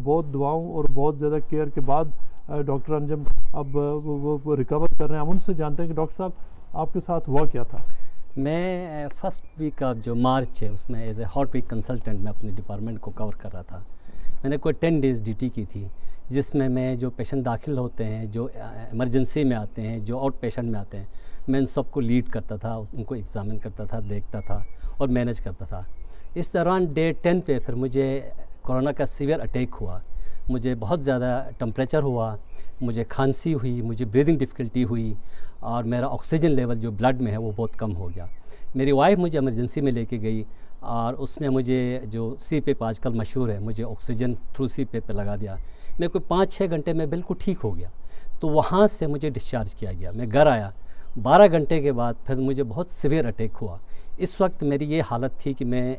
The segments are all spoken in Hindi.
बहुत दुआओं और बहुत ज़्यादा केयर के बाद डॉक्टर अंजम अब वो रिकवर कर रहे हैं। हम उनसे जानते हैं कि डॉक्टर साहब आपके साथ हुआ क्या था। मैं फर्स्ट वीक ऑफ जो मार्च है उसमें as a hot week consultant मैं अपने डिपार्टमेंट को कवर कर रहा था। मैंने कोई 10 डेज़ ड्यूटी की थी, जिसमें मैं जो पेशेंट दाखिल होते हैं, जो इमरजेंसी में आते हैं, जो आउट पेशेंट में आते हैं, मैं इन सबको लीड करता था, उनको एग्ज़ामिन करता था, देखता था और मैनेज करता था। इस दौरान डे 10 पे फिर मुझे कोरोना का सीवियर अटैक हुआ। मुझे बहुत ज़्यादा टेम्परेचर हुआ, मुझे खांसी हुई, मुझे ब्रीदिंग डिफ़िकल्टी हुई और मेरा ऑक्सीजन लेवल जो ब्लड में है वो बहुत कम हो गया। मेरी वाइफ मुझे इमरजेंसी में लेके गई और उसमें मुझे जो CPAP आजकल मशहूर है, मुझे ऑक्सीजन थ्रू CPAP पे लगा दिया। मैं कोई 5-6 घंटे में बिल्कुल ठीक हो गया। तो वहाँ से मुझे डिस्चार्ज किया गया। मैं घर आया 12 घंटे के बाद फिर मुझे बहुत सीवियर अटैक हुआ। इस वक्त मेरी ये हालत थी कि मैं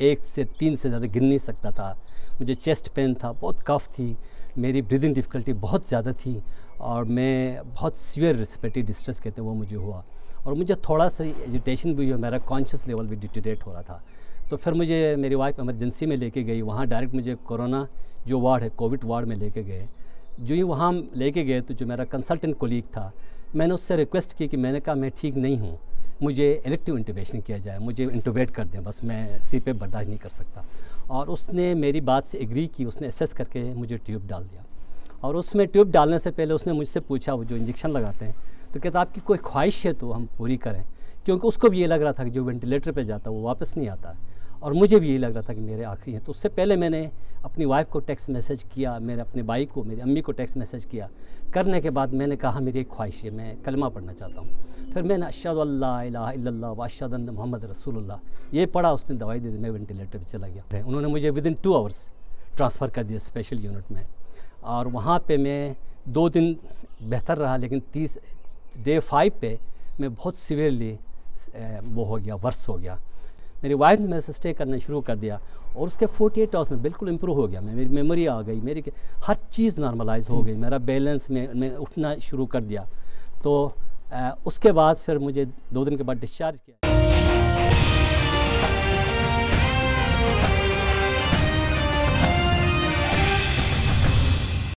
1 से 3 से ज़्यादा गिन नहीं सकता था। मुझे चेस्ट पेन था, बहुत कफ थी, मेरी ब्रीदिंग डिफ़िकल्टी बहुत ज़्यादा थी और मैं बहुत सीवियर रेस्पिरेटरी डिस्ट्रेस कहते हैं वो मुझे हुआ और मुझे थोड़ा सा एजिटेशन भी हुआ, मेरा कॉन्शियस लेवल भी डिटेरेट हो रहा था। तो फिर मुझे मेरी वाइफ इमरजेंसी में लेके गई, वहाँ डायरेक्ट मुझे कोरोना जो वार्ड है कोविड वार्ड में लेके गए। जो ही वहाँ लेके गए तो जो मेरा कंसल्टेंट कोलीग था, मैंने उससे रिक्वेस्ट की कि मैंने कहा मैं ठीक नहीं हूँ, मुझे इलेक्टिव इंटूबेशन किया जाए, मुझे इंटूबेट कर दें, बस मैं CPAP बर्दाश्त नहीं कर सकता। और उसने मेरी बात से एग्री की, उसने असेस करके मुझे ट्यूब डाल दिया। और उसमें ट्यूब डालने से पहले उसने मुझसे पूछा, वो जो इंजेक्शन लगाते हैं, तो कहता आपकी कोई ख्वाहिश है तो हम पूरी करें, क्योंकि उसको भी ये लग रहा था कि जो वेंटिलेटर पे जाता वो वापस नहीं आता और मुझे भी यही लग रहा था कि मेरे आखिरी हैं। तो उससे पहले मैंने अपनी वाइफ को टेक्स्ट मैसेज किया, मेरे अपने भाई को, मेरी अम्मी को टेक्स्ट मैसेज किया। करने के बाद मैंने कहा मेरी एक ख्वाहिश है, मैं कलमा पढ़ना चाहता हूँ। फिर मैंने अशहदु अल्ला इलाहा इल्लल्लाह व अशहदु अन्ना मुहम्मद रसूलुल्लाह ये पढ़ा, उसने दवाई दे दी, मैं वेंटिलेटर पर चला गया। उन्होंने मुझे विदिन 2 आवर्स ट्रांसफ़र कर दिया स्पेशल यूनिट में और वहाँ पर मैं 2 दिन बेहतर रहा, लेकिन डे 5 पे मैं बहुत सीवियरली वो हो गया, वर्स हो गया। मेरी वाइफ ने मेरे से स्टे करना शुरू कर दिया और उसके 48 आवर्स में बिल्कुल इम्प्रूव हो गया। मेरी मेमोरी आ गई, मेरी हर चीज़ नॉर्मलाइज हो गई, मेरा बैलेंस में उठना शुरू कर दिया। तो उसके बाद फिर मुझे 2 दिन के बाद डिस्चार्ज किया।